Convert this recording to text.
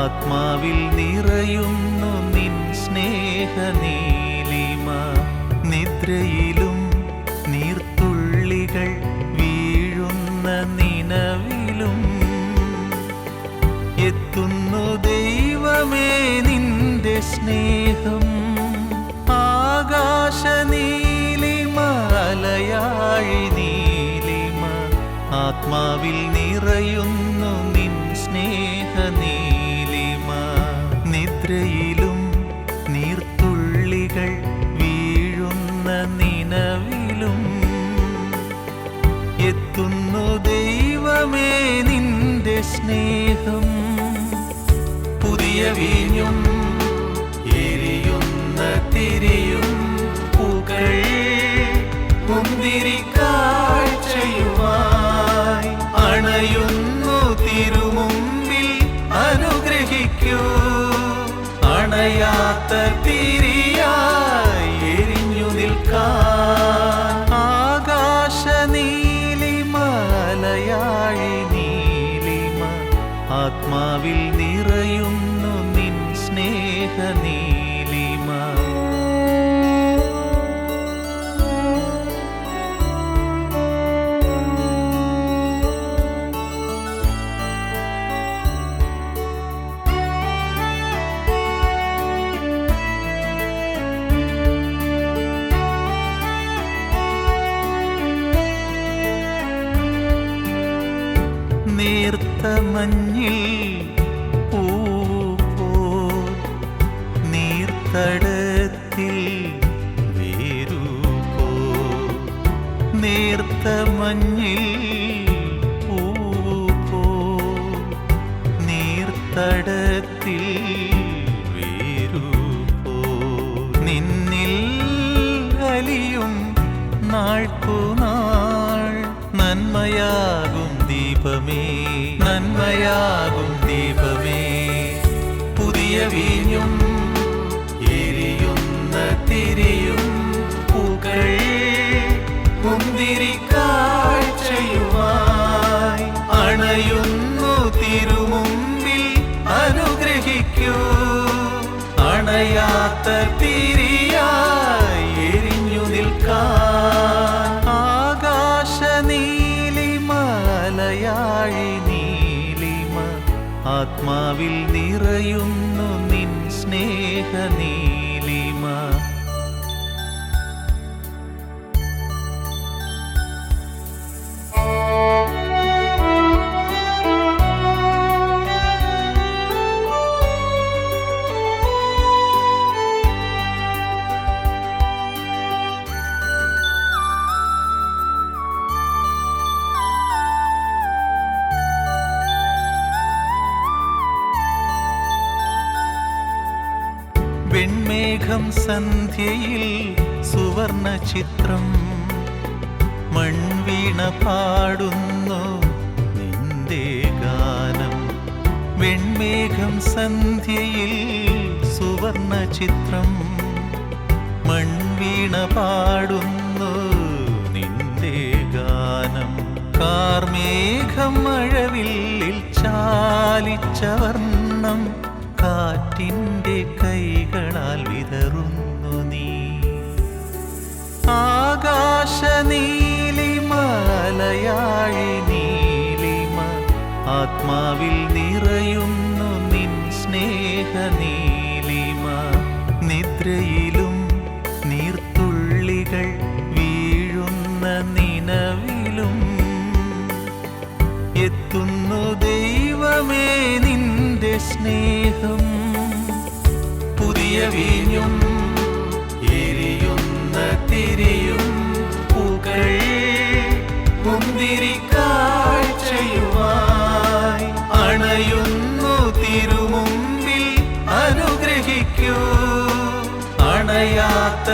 ആത്മാവിൽ നിറയുന്നു നിൻ സ്നേഹനീലിമ. നിദ്രയിലും നീർത്തുള്ളികൾ വീഴുന്ന നിനവിലും എത്തുന്നു ദൈവമേ നിന്റെ സ്നേഹം. ആകാശനീലിമ അലയാഴി നീലിമ, ആത്മാവിൽ നിറയുന്നു നിൻ സ്നേഹനീലിമ. നിദ്രയിലും നീർത്തുള്ളികൾ വീഴുന്ന നിനവിലും എത്തുന്നു ദൈവമേ നിന്റെ സ്നേഹം. പുതിയ വീഞ്ഞും എരിയുന്ന തിരിയും പുകൾ മുന്തിരി കാഴ്ചയുമായി അണയുന്നു തിരുമുമ്പിൽ. അനുഗ്രഹിക്കൂ, അണയാത്ത തിരിയായി എരിഞ്ഞു നിൽക്കാൻ. ആകാശനീലിമ അലയാഴി നീലിമ, ആത്മാവിൽ നിറയുന്നു നിൻ സ്നേഹനീലിമ. നേർത്ത മഞ്ഞിൽ പൂപ്പോ നീർത്തടത്തിൽ വേരുപോ. നേർത്ത മഞ്ഞിൽ പൂപ്പോ നീർത്തടത്തിൽ വേരുപോ. നിന്നിൽ അലിയും നാൾക്കുനാൾ നന്മയാകും ദീപമേ, നന്മയാകും ദീപമേ. പുതിയ വീഞ്ഞും എരിയുന്ന തിരിയും പുകൾ മുന്തിരി കാഴ്ചയുമായി അണയുന്നു തിരുമുമ്പിൽ. അനുഗ്രഹിക്കൂ, അണയാത്ത തിരിയായി എരിഞ്ഞു നിൽക്കാൻ. ആകാശനീലിമ അലയാഴി നീലിമ, ആത്മാവിൽ നിറയുന്നു നിൻ സ്നേഹനീലിമ. വെൺമേഘം സന്ധ്യയിൽ സുവർണ ചിത്രം മൺവീണ പാടുന്നു നിന്റെ ഗാനം. വെൺമേഘം സന്ധ്യയിൽ സുവർണ ചിത്രം മൺവീണ പാടുന്നു നിന്റെ ഗാനം. കാർമേഘം മഴവില്ലിൽ ചാലിച്ച വർണ്ണം കാറ്റിൻ്റെ കൈകളാൽ വിതറുന്നു നീ. ആകാശനീലിമ അലയാഴി നീലിമ, ആത്മാവിൽ നിറയുന്നു നിൻ സ്നേഹനീലിമ. നിദ്രയിലും നീർത്തുള്ളികൾ വീഴുന്ന നിനവിലും എത്തുന്നു ദൈവമേ നിന്റെ സ്നേഹം. പുതിയ വീഞ്ഞും എരിയുന്ന തിരിയും പുകൾ മുന്തിരി കാഴ്ചയുമായി അണയുന്നു തിരുമുമ്പിൽ. അനുഗ്രഹിക്കൂ, അണയാത്ത